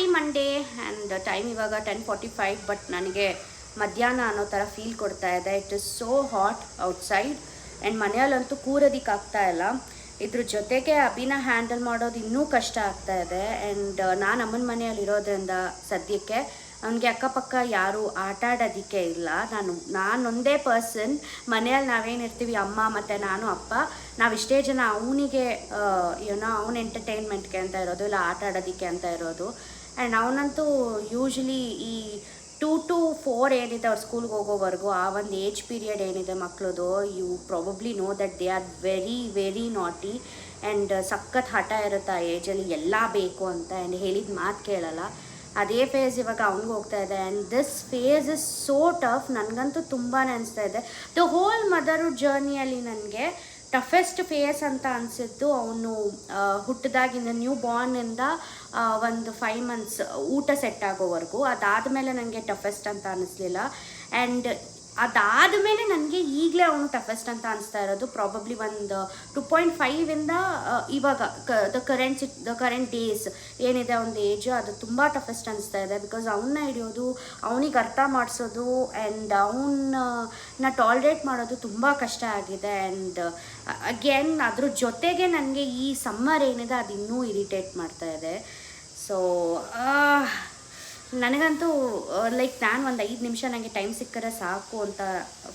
Happy Monday and time ಇವಾಗ 10:45, but ನನಗೆ ಮಧ್ಯಾಹ್ನ ಅನ್ನೋ ಥರ ಫೀಲ್ ಕೊಡ್ತಾ ಇದೆ. It is so hot outside and ಮನೆಯಲ್ಲಂತೂ ಕೂರೋದಕ್ಕಾಗ್ತಾ ಇಲ್ಲ. ಇದ್ರ ಜೊತೆಗೆ ಅಭಿನ ಹ್ಯಾಂಡಲ್ ಮಾಡೋದು ಇನ್ನೂ ಕಷ್ಟ ಆಗ್ತಾ ಇದೆ. ಆ್ಯಂಡ್ ನಾನು ಅಮ್ಮನ ಮನೆಯಲ್ಲಿರೋದ್ರಿಂದ ಸದ್ಯಕ್ಕೆ ಅವನಿಗೆ ಅಕ್ಕಪಕ್ಕ ಯಾರೂ ಆಟ ಆಡೋದಕ್ಕೆ ಇಲ್ಲ. ನಾನೊಂದೇ ಪರ್ಸನ್ ಮನೆಯಲ್ಲಿ. ನಾವೇನಿರ್ತೀವಿ ಅಮ್ಮ ಮತ್ತು ನಾನು ಅಪ್ಪ, ನಾವಿಷ್ಟೇ ಜನ. ಅವನಿಗೆ ಅವನ ಎಂಟರ್ಟೈನ್ಮೆಂಟ್ಗೆ ಅಂತ ಇರೋದು, ಇಲ್ಲ ಆಟ ಆಡೋದಕ್ಕೆ ಅಂತ ಇರೋದು. ಆ್ಯಂಡ್ ಅವನಂತೂ ಯೂಶ್ವಲಿ ಈ 2 to 4 ಏನಿದೆ ಅವ್ರು ಸ್ಕೂಲ್ಗೆ ಹೋಗೋವರೆಗೂ, ಆ ಒಂದು ಏಜ್ ಪೀರಿಯಡ್ ಏನಿದೆ ಮಕ್ಕಳದು, you probably know that they are very very naughty. And ಸಖತ್ ಹಠ ಇರುತ್ತೆ ಆ ಏಜಲ್ಲಿ, ಎಲ್ಲ ಬೇಕು ಅಂತ. ಆ್ಯಂಡ್ ಹೇಳಿದ ಮಾತು ಕೇಳಲ್ಲ. ಅದೇ ಫೇಸ್ ಇವಾಗ ಅವ್ನಿಗೆ ಹೋಗ್ತಾ ಇದೆ. And this phase is so tough. ನನಗಂತೂ ತುಂಬಾ ಅನಿಸ್ತಾ ಇದೆ. ದ ಹೋಲ್ ಮದರ್ಹುಡ್ ಜರ್ನಿಯಲ್ಲಿ ನನಗೆ ಟಫೆಸ್ಟ್ ಫೇಸ್ ಅಂತ ಅನಿಸಿದ್ದು ಅವನು ಹುಟ್ಟಿದಾಗಿಂದ, ನ್ಯೂ ಬಾರ್ನಿಂದ ಒಂದು 5 months ಊಟ ಸೆಟ್ ಆಗೋವರೆಗೂ. ಅದಾದಮೇಲೆ ನನಗೆ ಟಫೆಸ್ಟ್ ಅಂತ ಅನ್ನಿಸ್ಲಿಲ್ಲ. ಆ್ಯಂಡ್ ಅದಾದಮೇಲೆ ನನಗೆ ಈಗಲೇ ಅವನು ಟಫೆಸ್ಟ್ ಅಂತ ಅನಿಸ್ತಾ ಇರೋದು. ಪ್ರಾಬಬ್ಲಿ ಒಂದು 2.5 ಇವಾಗ ದ ಕರೆಂಟ್ ಡೇಸ್ ಏನಿದೆ ಒಂದು ಏಜು, ಅದು ತುಂಬ ಟಫೆಸ್ಟ್ ಅನಿಸ್ತಾ ಇದೆ. ಬಿಕಾಸ್ ಅವನ್ನ ಹಿಡಿಯೋದು, ಅವನಿಗೆ ಅರ್ಥ ಮಾಡಿಸೋದು ಆ್ಯಂಡ್ ಅವನ್ನ ಟಾಲ್ರೇಟ್ ಮಾಡೋದು ತುಂಬ ಕಷ್ಟ ಆಗಿದೆ. ಆ್ಯಂಡ್ ಅಗೇನ್ ಅದ್ರ ಜೊತೆಗೆ ನನಗೆ ಈ ಸಮ್ಮರ್ ಏನಿದೆ ಅದು ಇನ್ನೂ ಇರಿಟೇಟ್ ಮಾಡ್ತಾ ಇದೆ. ಸೊ ನನಗಂತೂ ಲೈಕ್ ನಾನು ಒಂದು 5 ನಿಮಿಷ ನನಗೆ ಟೈಮ್ ಸಿಕ್ಕರೆ ಸಾಕು ಅಂತ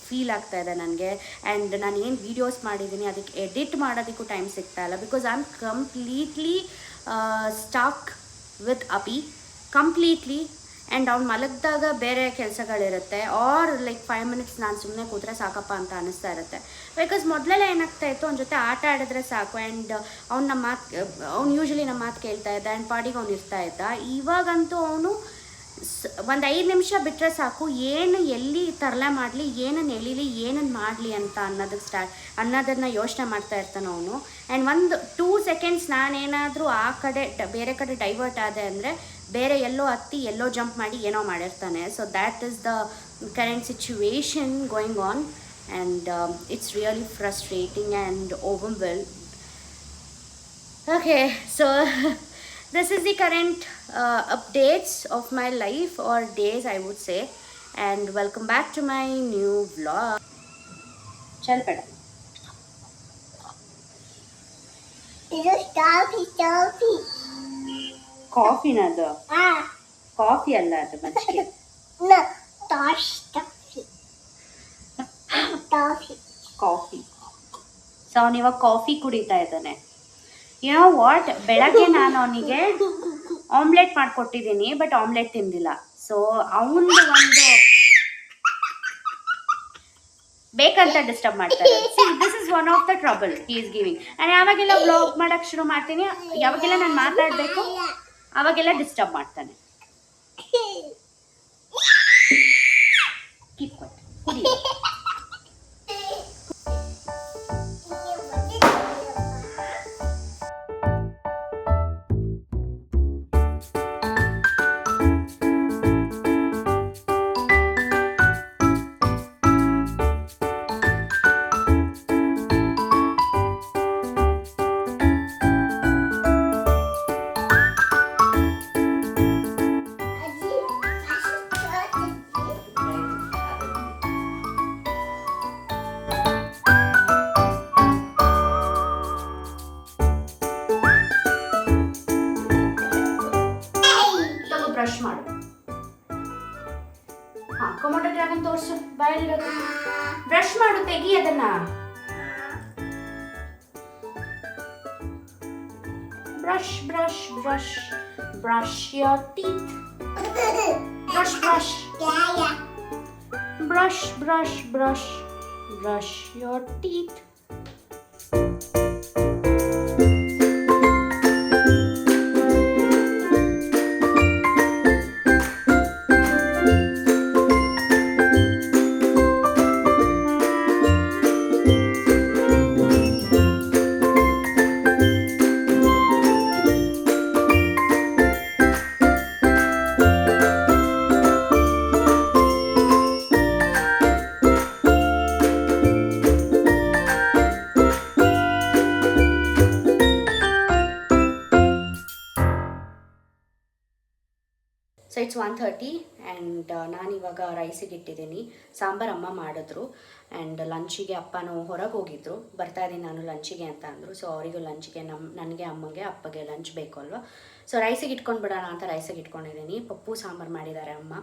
ಫೀಲ್ ಆಗ್ತಾ ಇದೆ ನನಗೆ. ಆ್ಯಂಡ್ ನಾನು ಏನು ವೀಡಿಯೋಸ್ ಮಾಡಿದ್ದೀನಿ ಅದಕ್ಕೆ ಎಡಿಟ್ ಮಾಡೋದಕ್ಕೂ ಟೈಮ್ ಸಿಗ್ತಾ ಇಲ್ಲ. Because I am completely stock with ಅಪಿ, ಕಂಪ್ಲೀಟ್ಲಿ. ಆ್ಯಂಡ್ ಅವ್ನು ಮಲಗಿದಾಗ ಬೇರೆ ಕೆಲಸಗಳಿರುತ್ತೆ, ಆರ್ ಲೈಕ್ 5 minutes ನಾನು ಸುಮ್ಮನೆ ಕೂತ್ರೆ ಸಾಕಪ್ಪ ಅಂತ ಅನ್ನಿಸ್ತಾ ಇರುತ್ತೆ. ಬಿಕಾಸ್ ಮೊದಲೆಲ್ಲ ಏನಾಗ್ತಾ ಇತ್ತು, ಅವ್ನ ಜೊತೆ ಆಟ ಆಡಿದ್ರೆ ಸಾಕು. ಆ್ಯಂಡ್ ಅವ್ನು ಯೂಶ್ವಲಿ ನಮ್ಮ ಮಾತು ಕೇಳ್ತಾ ಇದ್ದ ಆ್ಯಂಡ್ ಪಾಡಿಗೆ ಅವ್ನು ಇರ್ತಾ ಇದ್ದ. ಇವಾಗಂತೂ ಅವನು ಒಂದು 5 ನಿಮಿಷ ಬಿಟ್ಟರೆ ಸಾಕು, ಏನು ಎಲ್ಲಿ ತರಲೆ ಮಾಡಲಿ, ಏನನ್ನು ಎಳೀಲಿ, ಏನನ್ನು ಮಾಡಲಿ ಅಂತ ಅನ್ನೋದನ್ನು ಯೋಚನೆ ಮಾಡ್ತಾ ಇರ್ತಾನೆ ಅವನು. ಆ್ಯಂಡ್ ಒಂದು 2 seconds ನಾನೇನಾದರೂ ಆ ಕಡೆ ಬೇರೆ ಕಡೆ ಡೈವರ್ಟ್ ಆದೆ ಅಂದರೆ ಬೇರೆ ಎಲ್ಲೋ ಹತ್ತಿ ಎಲ್ಲೋ ಜಂಪ್ ಮಾಡಿ ಏನೋ ಮಾಡಿರ್ತಾನೆ. So that is the current situation going on. And it's really frustrating and overwhelmed. Okay, so this is the current updates of my life, or days I would say. And welcome back to my new vlog. Chal peda ಇದು coffee ನದು coffee ಅಲ್ಲ, ಅದು ಮಜ್ಜಿಗೆ. Coffee. So ಅವನು ಇವಾಗ coffee ಕುಡಿತಾ ಇದ್ದಾನೆ. You know what, ಬೆಳಗ್ಗೆ ನಾನು ಅವನಿಗೆ ಆಮ್ಲೆಟ್ ಮಾಡಿಕೊಟ್ಟಿದ್ದೀನಿ, ಬಟ್ ಆಮ್ಲೆಟ್ ತಿಂದಿಲ್ಲ. ಸೊ ಅವನು ಒಂದು ಬೇಕಂತ ಡಿಸ್ಟರ್ಬ್ ಮಾಡ್ತಾರೆ. This is one of the trouble he is giving. And ಯಾವಾಗೆಲ್ಲ ವ್ಲಾಗ್ ಮಾಡೋಕ್ಕೆ ಶುರು ಮಾಡ್ತೀನಿ, ಯಾವಾಗೆಲ್ಲ ನಾನು ಮಾತಾಡಬೇಕು ಅವಾಗೆಲ್ಲ ಡಿಸ್ಟರ್ಬ್ ಮಾಡ್ತಾನೆ. ಕೀಪ್ ಕ್ವೈಟ್, ಕುಡಿ. ಬ್ರಷ್ ಮಾಡು. ಹಾಂ, ಕೊಮೋಡೋ ಡ್ರ್ಯಾಗನ್ ತೋರಿಸು, ಬಾಯಲ್ಲಿರೋದು. ಬ್ರಷ್ ಮಾಡು, ತೆಗಿ ಅದನ್ನ. Brush brush brush brush your teeth. Brush brush brush brush brush brush your teeth. So it's 1:30 and ನಾನಿವಾಗ ರೈಸಿಗೆ ಇಟ್ಟಿದ್ದೀನಿ. ಸಾಂಬಾರು ಅಮ್ಮ ಮಾಡಿದ್ರು ಆ್ಯಂಡ್ ಲಂಚಿಗೆ ಅಪ್ಪನೂ ಹೊರಗೆ ಹೋಗಿದ್ರು. ಬರ್ತಾಯಿದ್ದೀನಿ ನಾನು ಲಂಚಿಗೆ ಅಂತ ಅಂದರು. ಸೊ ಅವರಿಗೂ ಲಂಚಿಗೆ ನನಗೆ ಅಮ್ಮಂಗೆ ಅಪ್ಪಗೆ ಲಂಚ್ ಬೇಕು ಅಲ್ವಾ. ಸೊ ರೈಸಿಗೆ ಇಟ್ಕೊಂಡು ಬಿಡೋಣ ಅಂತ ರೈಸಿಗೆ ಇಟ್ಕೊಂಡಿದ್ದೀನಿ. ಪಪ್ಪು ಸಾಂಬಾರು ಮಾಡಿದ್ದಾರೆ ಅಮ್ಮ.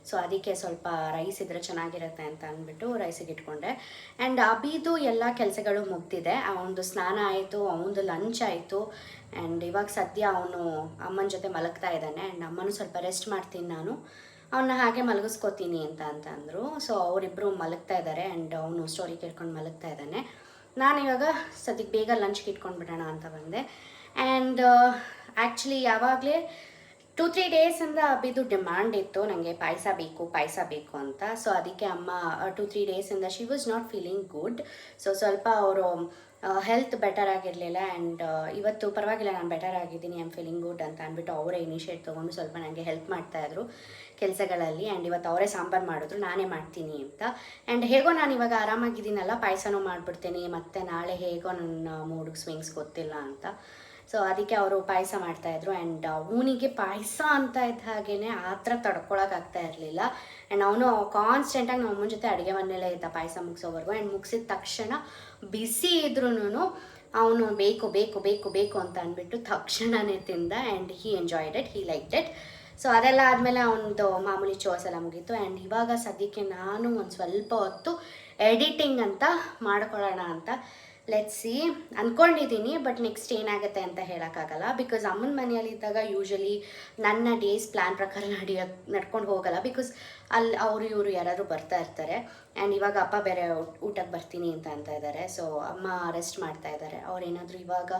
ಸೊ ಅದಕ್ಕೆ ಸ್ವಲ್ಪ ರೈಸ್ ಇದ್ದರೆ ಚೆನ್ನಾಗಿರುತ್ತೆ ಅಂತ ಅಂದ್ಬಿಟ್ಟು ರೈಸಿಗೆ ಇಟ್ಕೊಂಡೆ. ಆ್ಯಂಡ್ ಅಬಿದು ಎಲ್ಲ ಕೆಲಸಗಳು ಮುಗ್ದಿದೆ. ಅವನದು ಸ್ನಾನ ಆಯಿತು, ಅವನದು ಲಂಚ್ ಆಯಿತು ಆ್ಯಂಡ್ ಇವಾಗ ಸದ್ಯ ಅವನು ಅಮ್ಮನ ಜೊತೆ ಮಲಗ್ತಾ ಇದ್ದಾನೆ. ಆ್ಯಂಡ್ ಅಮ್ಮನೂ ಸ್ವಲ್ಪ ರೆಸ್ಟ್ ಮಾಡ್ತೀನಿ ನಾನು, ಅವನ್ನ ಹಾಗೆ ಮಲಗಿಸ್ಕೋತೀನಿ ಅಂತ ಅಂದರು. ಸೊ ಅವರಿಬ್ಬರು ಮಲಗ್ತಾ ಇದ್ದಾರೆ ಆ್ಯಂಡ್ ಅವನು ಸ್ಟೋರಿ ಕೇಳ್ಕೊಂಡು ಮಲಗ್ತಾ ಇದ್ದಾನೆ. ನಾನಿವಾಗ ಸದ್ಯಕ್ಕೆ ಬೇಗ ಲಂಚ್ಗೆ ಇಟ್ಕೊಂಡು ಅಂತ ಬಂದೆ. ಆ್ಯಂಡ್ ಆ್ಯಕ್ಚುಲಿ ಯಾವಾಗಲೇ 2-3 ಡೇಸಿಂದ ಅಬಿದು ಡಿಮ್ಯಾಂಡ್ ಇತ್ತು, ನನಗೆ ಪಾಯಸ ಬೇಕು ಅಂತ. ಸೊ ಅದಕ್ಕೆ ಅಮ್ಮ 2-3 ಡೇಸಿಂದ she was not feeling good. So ಸ್ವಲ್ಪ ಅವರು ಹೆಲ್ತ್ ಬೆಟರ್ ಆಗಿರಲಿಲ್ಲ ಆ್ಯಂಡ್ ಇವತ್ತು ಪರವಾಗಿಲ್ಲ, ನಾನು ಬೆಟರ್ ಆಗಿದ್ದೀನಿ, ಐ ಆಮ್ ಫೀಲಿಂಗ್ ಗುಡ್ ಅಂತ ಅಂದ್ಬಿಟ್ಟು ಅವರೇ ಇನಿಷಿಯೇಟ್ ತೊಗೊಂಡು ಸ್ವಲ್ಪ ನನಗೆ ಹೆಲ್ಪ್ ಮಾಡ್ತಾಯಿದ್ರು ಕೆಲಸಗಳಲ್ಲಿ. ಆ್ಯಂಡ್ ಇವತ್ತು ಅವರೇ ಸಾಂಬಾರು ಮಾಡಿದ್ರು, ನಾನೇ ಮಾಡ್ತೀನಿ ಅಂತ. ಆ್ಯಂಡ್ ಹೇಗೋ ನಾನು ಇವಾಗ ಆರಾಮಾಗಿದ್ದೀನಲ್ಲ, ಪಾಯಸನೂ ಮಾಡಿಬಿಡ್ತೀನಿ, ಮತ್ತು ನಾಳೆ ಹೇಗೋ ನನ್ನ ಮೂಡಿಗೆ ಸ್ವಿಂಗ್ಸ್ ಗೊತ್ತಿಲ್ಲ ಅಂತ. ಸೊ ಅದಕ್ಕೆ ಅವರು ಪಾಯಸ ಮಾಡ್ತಾಯಿದ್ರು. ಆ್ಯಂಡ್ ಅವನಿಗೆ ಪಾಯಸ ಅಂತ ಇದ್ದ ಹಾಗೇ ಆ ಥರ ತಡ್ಕೊಳಕ್ಕಾಗ್ತಾ ಇರಲಿಲ್ಲ. ಆ್ಯಂಡ್ ಅವನು ಕಾನ್ಸ್ಟೆಂಟಾಗಿ ನಮ್ಮ ಅಮ್ಮನ ಜೊತೆ ಅಡುಗೆ ಮನೆಯಲ್ಲೇ ಇದ್ದ ಪಾಯಸ ಮುಗಿಸೋವರೆಗೂ. ಆ್ಯಂಡ್ ಮುಗಿಸಿದ ತಕ್ಷಣ ಬಿಸಿ ಇದ್ರೂ ಅವನು ಬೇಕು ಅಂತ ಅಂದ್ಬಿಟ್ಟು ತಕ್ಷಣವೇ ತಿಂದ. And he enjoyed it, he liked it. So ಅದೆಲ್ಲ ಆದಮೇಲೆ ಅವನದು ಮಾಮೂಲಿ ಚೋರ್ಸ್ ಎಲ್ಲ ಮುಗೀತು. ಆ್ಯಂಡ್ ಇವಾಗ ಸದ್ಯಕ್ಕೆ ನಾನು ಒಂದು ಸ್ವಲ್ಪ ಹೊತ್ತು ಎಡಿಟಿಂಗ್ ಅಂತ ಮಾಡ್ಕೊಳ್ಳೋಣ ಅಂತ ಲೆಟ್ಸ್ ಸಿ ಅಂದ್ಕೊಂಡಿದ್ದೀನಿ. ಬಟ್ ನೆಕ್ಸ್ಟ್ ಏನಾಗುತ್ತೆ ಅಂತ ಹೇಳೋಕ್ಕಾಗಲ್ಲ. ಬಿಕಾಸ್ ಅಮ್ಮನ ಮನೆಯಲ್ಲಿದ್ದಾಗ ಯೂಶ್ವಲಿ ನನ್ನ ಡೇಸ್ ಪ್ಲ್ಯಾನ್ ಪ್ರಕಾರ ನಡ್ಕೊಂಡು ಹೋಗಲ್ಲ. ಬಿಕಾಸ್ ಅಲ್ಲಿ ಇವರು ಯಾರಾದರೂ ಬರ್ತಾ ಇರ್ತಾರೆ. ಆ್ಯಂಡ್ ಇವಾಗ ಅಪ್ಪ ಬೇರೆ ಊಟಕ್ಕೆ ಬರ್ತೀನಿ ಅಂತ ಇದ್ದಾರೆ. ಸೊ ಅಮ್ಮ ರೆಸ್ಟ್ ಮಾಡ್ತಾ ಇದ್ದಾರೆ. ಅವ್ರೇನಾದರೂ ಇವಾಗ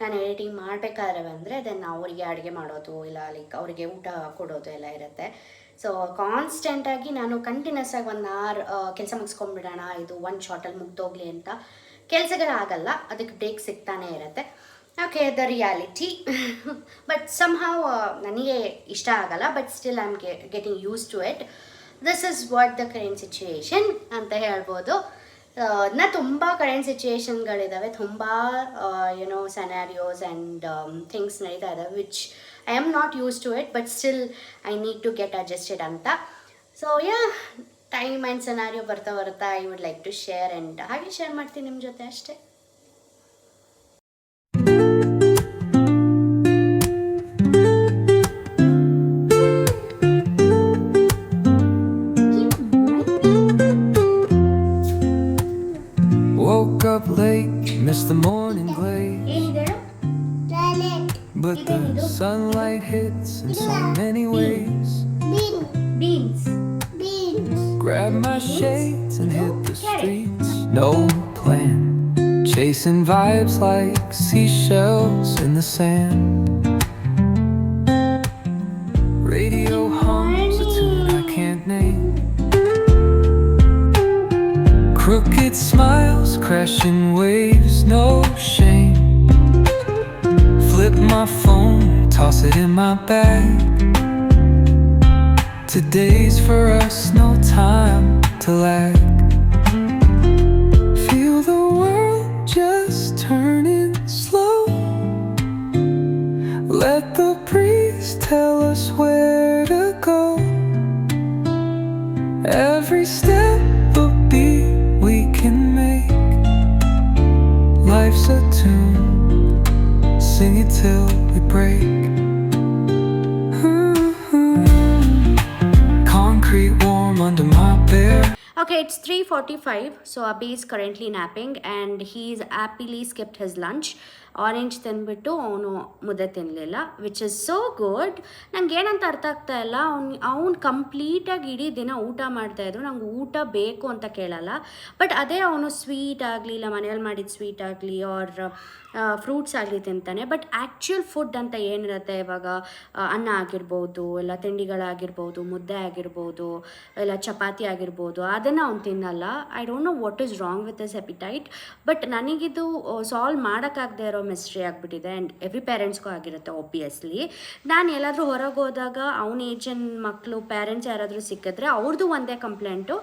ನಾನು ಎಡಿಟಿಂಗ್ ಮಾಡಬೇಕಾದ್ರೆ ಬಂದರೆ ದೆನ್ ಅವರಿಗೆ ಅಡುಗೆ ಮಾಡೋದು ಇಲ್ಲ ಲೈಕ್ ಅವರಿಗೆ ಊಟ ಕೊಡೋದು ಎಲ್ಲ ಇರುತ್ತೆ. ಸೊ ಕಾನ್ಸ್ಟೆಂಟಾಗಿ ನಾನು ಕಂಟಿನ್ಯೂಸ್ ಆಗಿ 1 hour ಕೆಲಸ ಮುಗಿಸ್ಕೊಂಡ್ಬಿಡೋಣ, ಇದು ಒಂದು ಶಾರ್ಟಲ್ಲಿ ಮುಗ್ದೋಗ್ಲಿ ಅಂತ ಕೆಲಸಗಳಾಗಲ್ಲ, ಅದಕ್ಕೆ ಬ್ರೇಕ್ ಸಿಗ್ತಾನೆ ಇರುತ್ತೆ. Okay, the reality. But somehow ನನಗೆ ಇಷ್ಟ ಆಗಲ್ಲ. But still I am getting use to it. This is what the current situation ಅಂತ ಹೇಳ್ಬೋದು. ತುಂಬ ಕರೆಂಟ್ ಸಿಚುಯೇಷನ್ಗಳಿದ್ದಾವೆ, ತುಂಬ ಸೆನಾರಿಯೋಸ್ ಆ್ಯಂಡ್ ಥಿಂಗ್ಸ್ ನಡೀತಾ ಇದ್ದಾವೆ which I am not use to it. But still I need to get adjusted ಅಂತ. So time and scenario ಬರ್ತಾ I would like to share and ಹಾಗೆ share ಮಾಡ್ತೀನಿ ನಿಮ್ಮ ಜೊತೆ ಅಷ್ಟೇ. Woke up late, missed the morning glaze, ಏನಿದೆ planet, but the sunlight hits in so many ways. Beans. Grab my shades and hit the streets. No plan, chasing vibes like seashells in the sand. Radio hums a tune I can't name. Crooked smiles, crashing waves, no shame. Flip my phone, toss it in my bag. Today's for us, no time to lag. Feel the world just turning slow. Let the breeze tell us where to go. Every step a beat we can make. Life's a tune, sing it till we break. Concrete warm under my bare. Okay, it's 3:45. So Abhi is currently napping and he's happily skipped his lunch. Orange ತಿಂದ್ಬಿಟ್ಟು ಅವನು ಮುದ್ದೆ ತಿನ್ನಲಿಲ್ಲ, which is so good. ನಂಗೆ ಏನಂತ ಅರ್ಥ ಆಗ್ತಾ ಇಲ್ಲ, ಅವ್ನು ಕಂಪ್ಲೀಟಾಗಿ ಇಡೀ ದಿನ ಊಟ ಮಾಡ್ತಾಯಿದ್ರು, ನಂಗೆ ಊಟ ಬೇಕು ಅಂತ ಕೇಳಲ್ಲ. ಬಟ್ ಅದೇ ಅವನು ಸ್ವೀಟ್ ಆಗಲಿ ಇಲ್ಲ ಮನೆಯಲ್ಲಿ ಮಾಡಿದ ಸ್ವೀಟ್ ಆಗಲಿ ಆರ್ ಫ್ರೂಟ್ಸ್ ಆಗಲಿ ತಿಂತಾನೆ. ಬಟ್ ಆ್ಯಕ್ಚುಯಲ್ ಫುಡ್ ಅಂತ ಏನಿರುತ್ತೆ ಇವಾಗ ಅನ್ನ ಆಗಿರ್ಬೋದು, ಇಲ್ಲ ತಿಂಡಿಗಳಾಗಿರ್ಬೋದು, ಮುದ್ದೆ ಆಗಿರ್ಬೋದು, ಇಲ್ಲ ಚಪಾತಿ ಆಗಿರ್ಬೋದು, ಅದನ್ನು ಅವ್ನು ತಿನ್ನಲ್ಲ. I don't know what is wrong with this appetite. But ನನಗಿದು ಸಾಲ್ವ್ ಮಾಡೋಕ್ಕಾಗದೇ ಇರೋ ಮಿಸ್ಟ್ರಿ ಆಗಿಬಿಟ್ಟಿದೆ. ಆ್ಯಂಡ್ ಎವ್ರಿ ಪೇರೆಂಟ್ಸ್ಗೂ ಆಗಿರುತ್ತೆ ಒಬ್ವಿಯಸ್ಲಿ. ನಾನು ಎಲ್ಲಾದರೂ ಹೊರಗೆ ಹೋದಾಗ ಅವನ ಏಜನ್ ಮಕ್ಕಳು ಪೇರೆಂಟ್ಸ್ ಯಾರಾದರೂ ಸಿಕ್ಕಿದ್ರೆ ಅವ್ರದ್ದು ಒಂದೇ ಕಂಪ್ಲೇಂಟು,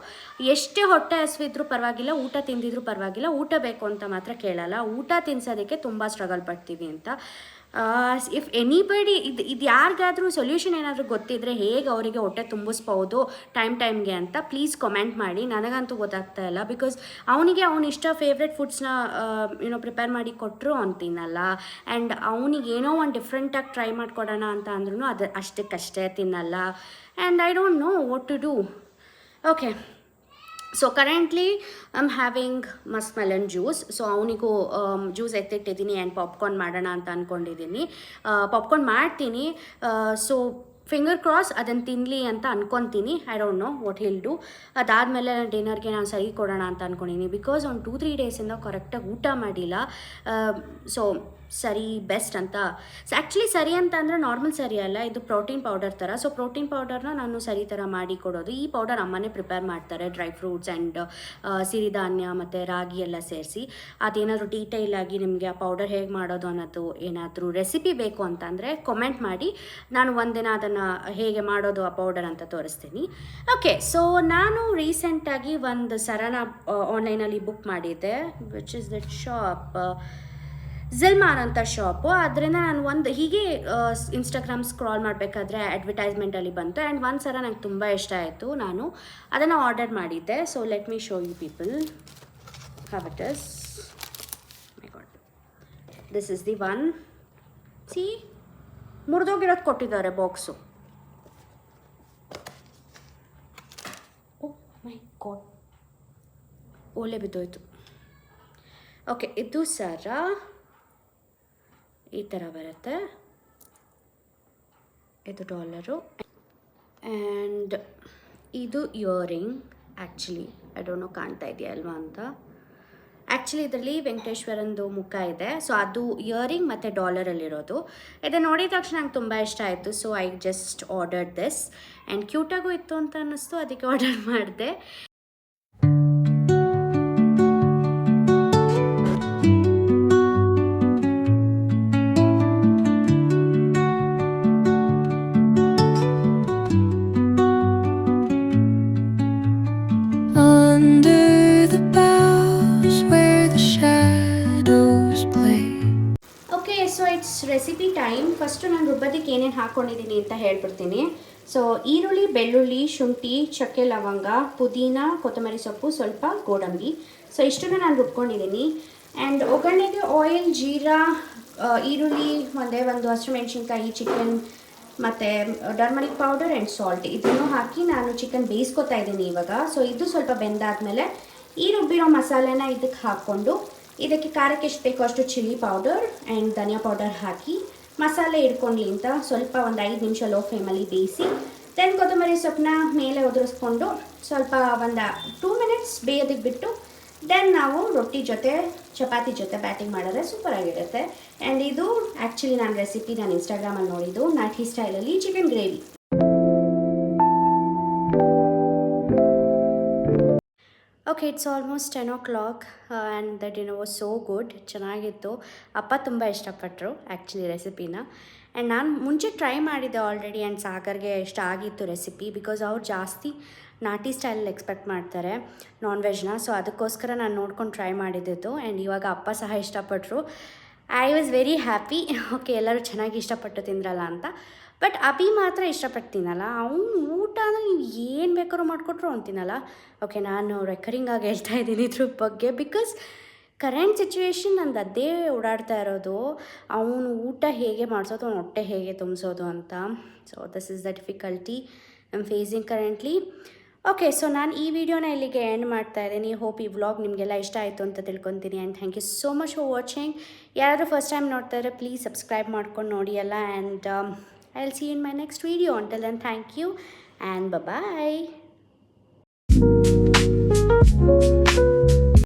ಎಷ್ಟೇ ಹೊಟ್ಟೆ ಹಸಿವಿದ್ರೂ ಪರವಾಗಿಲ್ಲ, ಊಟ ತಿಂದಿದ್ರೂ ಪರವಾಗಿಲ್ಲ, ಊಟ ಬೇಕು ಅಂತ ಮಾತ್ರ ಕೇಳಲ್ಲ. ಊಟ ತಿನ್ಸೋದಕ್ಕೆ ತುಂಬ ಸ್ಟ್ರಗಲ್ ಪಡ್ತೀವಿ ಅಂತ. ಇಫ್ ಎನಿಬಡಿ ಇದು ಯಾರಿಗಾದರೂ ಸೊಲ್ಯೂಷನ್ ಏನಾದರೂ ಗೊತ್ತಿದ್ದರೆ ಹೇಗೆ ಅವರಿಗೆ ಹೊಟ್ಟೆ ತುಂಬಿಸ್ಬೋದು ಟೈಮ್ಗೆ ಅಂತ ಪ್ಲೀಸ್ ಕಮೆಂಟ್ ಮಾಡಿ. ನನಗಂತೂ ಗೊತ್ತಾಗ್ತಾ ಇಲ್ಲ, ಬಿಕಾಸ್ ಅವನಿಗೆ ಇಷ್ಟ ಫೇವ್ರೆಟ್ ಫುಡ್ಸ್ನ ಪ್ರಿಪೇರ್ ಮಾಡಿ ಕೊಟ್ಟರು ಅವ್ನು ತಿನ್ನಲ್ಲ. ಆ್ಯಂಡ್ ಅವನಿಗೆ ಏನೋ ಒಂದು ಡಿಫ್ರೆಂಟಾಗಿ ಟ್ರೈ ಮಾಡಿಕೊಡೋಣ ಅಂತ ಅಂದ್ರೂ ಅದು ಅಷ್ಟಕ್ಕಷ್ಟೇ ತಿನ್ನಲ್ಲ. And I don't know what to do. Okay, so currently I am having musk melon juice. So ಅವನಿಗೂ ಜ್ಯೂಸ್ ಎತ್ತಿಟ್ಟಿದ್ದೀನಿ ಆ್ಯಂಡ್ ಪಾಪ್ಕಾರ್ನ್ ಮಾಡೋಣ ಅಂತ ಅಂದ್ಕೊಂಡಿದ್ದೀನಿ. ಪಾಪ್ಕಾರ್ನ್ ಮಾಡ್ತೀನಿ. ಸೊ ಫಿಂಗರ್ ಕ್ರಾಸ್ ಅದನ್ನು ತಿನ್ನಲಿ ಅಂತ ಅಂದ್ಕೊತೀನಿ. I don't know what he'll do. ಅದಾದಮೇಲೆ ಡಿನ್ನರ್ಗೆ ನಾನು ಸರಿ ಕೊಡೋಣ ಅಂತ ಅಂದ್ಕೊಂಡಿದ್ದೀನಿ, ಬಿಕಾಸ್ ಒಂದು 2-3 ಡೇಸಿಂದ ಕರೆಕ್ಟಾಗಿ ಊಟ ಮಾಡಿಲ್ಲ. ಸೊ ಸರಿ ಬೆಸ್ಟ್ ಅಂತ. ಸೊ ಆ್ಯಕ್ಚುಲಿ ಸರಿ ಅಂತ ಅಂದರೆ ನಾರ್ಮಲ್ ಸರಿ ಅಲ್ಲ, ಇದು ಪ್ರೋಟೀನ್ ಪೌಡರ್ ಥರ. ಸೊ ಪ್ರೋಟೀನ್ ಪೌಡರ್ನ ನಾನು ಸರಿ ಥರ ಮಾಡಿ ಕೊಡೋದು. ಈ ಪೌಡರ್ ಅಮ್ಮನೇ ಪ್ರಿಪೇರ್ ಮಾಡ್ತಾರೆ, ಡ್ರೈ ಫ್ರೂಟ್ಸ್ ಆ್ಯಂಡ್ ಸಿರಿಧಾನ್ಯ ಮತ್ತು ರಾಗಿ ಎಲ್ಲ ಸೇರಿಸಿ. ಅದೇನಾದರೂ ಡೀಟೇಲಾಗಿ ನಿಮಗೆ ಆ ಪೌಡರ್ ಹೇಗೆ ಮಾಡೋದು ಅನ್ನೋದು ಏನಾದರೂ ರೆಸಿಪಿ ಬೇಕು ಅಂತಂದರೆ ಕಮೆಂಟ್ ಮಾಡಿ, ನಾನು ಒಂದಿನ ಅದನ್ನು ಹೇಗೆ ಮಾಡೋದು ಆ ಪೌಡರ್ ಅಂತ ತೋರಿಸ್ತೀನಿ. ಓಕೆ, ಸೊ ನಾನು ರೀಸೆಂಟಾಗಿ ಒಂದು ಸರನ ಆನ್ಲೈನಲ್ಲಿ ಬುಕ್ ಮಾಡಿದ್ದೆ, ವಿಚ್ ಇಸ್ ದಟ್ ಶಾಪ್ ಜಿಲ್ಮಾನ್ ಅಂತ ಶಾಪು. ಅದರಿಂದ ನಾನು ಒಂದು ಹೀಗೆ ಇನ್ಸ್ಟಾಗ್ರಾಮ್ ಸ್ಕ್ರಾಲ್ ಮಾಡಬೇಕಾದ್ರೆ ಅಡ್ವರ್ಟೈಸ್ಮೆಂಟಲ್ಲಿ ಬಂತು. ಆ್ಯಂಡ್ ಒಂದು ಸರ ನಂಗೆ ತುಂಬ ಇಷ್ಟ ಆಯಿತು, ನಾನು ಅದನ್ನು ಆರ್ಡರ್ ಮಾಡಿದ್ದೆ. So let me show you people how it is. My god, this is the one. See, ಮುರಿದೋಗಿರೋದು ಕೊಟ್ಟಿದ್ದಾರೆ ಬಾಕ್ಸು. ಓ ಮೈ ಗಾಡ್, ಓಲೆ ಬಿದ್ದೋಯ್ತು. ಓಕೆ, ಇದು ಸರ ಈ ಥರ ಬರುತ್ತೆ, ಇದು ಡಾಲರು. ಆ್ಯಂಡ್ ಇದು earring. Actually I don't know ಕಾಣ್ತಾ ಇದೆಯಾ ಅಲ್ವಾ ಅಂತ. ಆ್ಯಕ್ಚುಲಿ ಇದರಲ್ಲಿ ವೆಂಕಟೇಶ್ವರಂದು ಮುಖ ಇದೆ. ಸೊ ಅದು ಇಯರಿಂಗ್ ಮತ್ತು ಡಾಲರಲ್ಲಿರೋದು. ಇದನ್ನು ನೋಡಿದ ತಕ್ಷಣ ನಂಗೆ ತುಂಬ ಇಷ್ಟ ಆಯಿತು. So I just ordered this. And ಕ್ಯೂಟಾಗೂ ಇತ್ತು ಅಂತ ಅನ್ನಿಸ್ತು, ಅದಕ್ಕೆ ಆರ್ಡರ್ ಮಾಡಿದೆ. Recipe time. ಫಸ್ಟು ನಾನು ರುಬ್ಬೋದಕ್ಕೆ ಏನೇನು ಹಾಕ್ಕೊಂಡಿದ್ದೀನಿ ಅಂತ ಹೇಳ್ಬಿಡ್ತೀನಿ. ಸೊ ಈರುಳ್ಳಿ, ಬೆಳ್ಳುಳ್ಳಿ, ಶುಂಠಿ, ಚಕ್ಕೆ, ಲವಂಗ, ಪುದೀನ, ಕೊತ್ತಂಬರಿ ಸೊಪ್ಪು, ಸ್ವಲ್ಪ ಗೋಡಂಬಿ. ಸೊ ಇಷ್ಟನ್ನು ನಾನು ರುಬ್ಕೊಂಡಿದ್ದೀನಿ. ಆ್ಯಂಡ್ ಒಗ್ಗರಣೆಗೆ ಆಯಿಲ್, ಜೀರಾ, ಈರುಳ್ಳಿ, ಒಂದು ಹಸಿಮೆಣಸಿನ್ಕಾಯಿ, ಚಿಕನ್ ಮತ್ತು ಟರ್ಮರಿಕ್ ಪೌಡರ್ ಆ್ಯಂಡ್ ಸಾಲ್ಟ್ ಇದನ್ನು ಹಾಕಿ ನಾನು ಚಿಕನ್ ಬೇಯಿಸ್ಕೊತಾ ಇದ್ದೀನಿ ಇವಾಗ. ಸೊ ಇದು ಸ್ವಲ್ಪ ಬೆಂದಾದಮೇಲೆ ಈ ರುಬ್ಬಿರೋ ಮಸಾಲೆನ ಇದಕ್ಕೆ ಹಾಕ್ಕೊಂಡು, ಇದಕ್ಕೆ ಖಾರಕ್ಕೆ ಎಷ್ಟು ಬೇಕೋ ಅಷ್ಟು ಚಿಲ್ಲಿ ಪೌಡರ್ ಆ್ಯಂಡ್ ಧನಿಯಾ ಪೌಡರ್ ಹಾಕಿ ಮಸಾಲೆ ಇಡ್ಕೊಳ್ಳಿ ಅಂತ ಸ್ವಲ್ಪ ಒಂದು 5 ನಿಮಿಷ ಲೋ ಫ್ಲೇಮಲ್ಲಿ ಬೇಯಿಸಿ, ದೆನ್ ಕೊತ್ತಂಬರಿ ಸೊಪ್ಪನ್ನ ಮೇಲೆ ಉದುರಿಸ್ಕೊಂಡು ಸ್ವಲ್ಪ ಒಂದು 2 ಮಿನಿಟ್ಸ್ ಬೇಯೋದಕ್ಕೆ ಬಿಟ್ಟು, ದೆನ್ ನಾವು ರೊಟ್ಟಿ ಜೊತೆ ಚಪಾತಿ ಜೊತೆ ಬ್ಯಾಟಿಂಗ್ ಮಾಡಿದ್ರೆ ಸೂಪರಾಗಿರುತ್ತೆ. ಆ್ಯಂಡ್ ಇದು ಆ್ಯಕ್ಚುಲಿ ನನ್ನ ರೆಸಿಪಿ ನಾನು ಇನ್ಸ್ಟಾಗ್ರಾಮಲ್ಲಿ ನೋಡಿದ್ದು, ನಾಟಿ ಸ್ಟೈಲಲ್ಲಿ chicken gravy. Okay, it's almost 10 o'clock and the dinner was so good. ಚೆನ್ನಾಗಿತ್ತು. ಅಪ್ಪ ತುಂಬ ಇಷ್ಟಪಟ್ಟರು ಆ್ಯಕ್ಚುಲಿ ರೆಸಿಪಿನ. ಆ್ಯಂಡ್ ನಾನು ಮುಂಚೆ ಟ್ರೈ ಮಾಡಿದ್ದೆ ಆಲ್ರೆಡಿ, ಆ್ಯಂಡ್ ಸಾಗರ್ಗೆ ಇಷ್ಟ ಆಗಿತ್ತು ರೆಸಿಪಿ, ಬಿಕಾಸ್ ಅವ್ರು ಜಾಸ್ತಿ ನಾಟಿ ಸ್ಟೈಲಲ್ಲಿ ಎಕ್ಸ್ಪೆಕ್ಟ್ ಮಾಡ್ತಾರೆ ನಾನ್ ವೆಜ್ನ. ಸೊ ಅದಕ್ಕೋಸ್ಕರ ನಾನು ನೋಡ್ಕೊಂಡು ಟ್ರೈ ಮಾಡಿದ್ದು. ಆ್ಯಂಡ್ ಇವಾಗ ಅಪ್ಪ ಸಹ ಇಷ್ಟಪಟ್ಟರು. I was very happy. Okay, ಎಲ್ಲರೂ ಚೆನ್ನಾಗಿ ಇಷ್ಟಪಟ್ಟು ತಿಂದ್ರಲ್ಲ ಅಂತ. ಬಟ್ ಅಭಿ ಮಾತ್ರ ಇಷ್ಟಪಟ್ಟು ತಿನ್ನಲ್ಲ. ಅವ್ನು ಊಟ ಅಂದರೆ ನೀವು ಏನು ಬೇಕಾದ್ರೂ ಮಾಡಿಕೊಟ್ರು ಅವ್ನು ತಿನ್ನಲ್ಲ. ಓಕೆ, ನಾನು ರೆಕರಿಂಗಾಗಿ ಹೇಳ್ತಾ ಇದ್ದೀನಿ ಇದ್ರ ಬಗ್ಗೆ, ಬಿಕಾಸ್ ಕರೆಂಟ್ ಸಿಚುವೇಶನ್ ನಂದು ಅದೇ ಓಡಾಡ್ತಾ ಇರೋದು. ಅವನು ಊಟ ಹೇಗೆ ಮಾಡಿಸೋದು, ಅವ್ನು ಹೊಟ್ಟೆ ಹೇಗೆ ತುಂಬಿಸೋದು ಅಂತ. So this is the difficulty I am facing currently. Okay, so ನಾನು ಈ ವಿಡಿಯೋನ ಇಲ್ಲಿಗೆ ಎಂಡ್ ಮಾಡ್ತಾ ಇದ್ದೀನಿ. ಹೋಪ್ ಈ ವ್ಲಾಗ್ ನಿಮಗೆಲ್ಲ ಇಷ್ಟ ಆಯಿತು ಅಂತ ತಿಳ್ಕೊತೀನಿ. And thank you so much for watching. ಯಾರಾದರೂ ಫಸ್ಟ್ ಟೈಮ್ ನೋಡ್ತಾ ಇದ್ದರೆ ಪ್ಲೀಸ್ ಸಬ್ಸ್ಕ್ರೈಬ್ ಮಾಡ್ಕೊಂಡು ನೋಡಿ ಎಲ್ಲ. And I'll see you in my next video. Until then, thank you and bye-bye.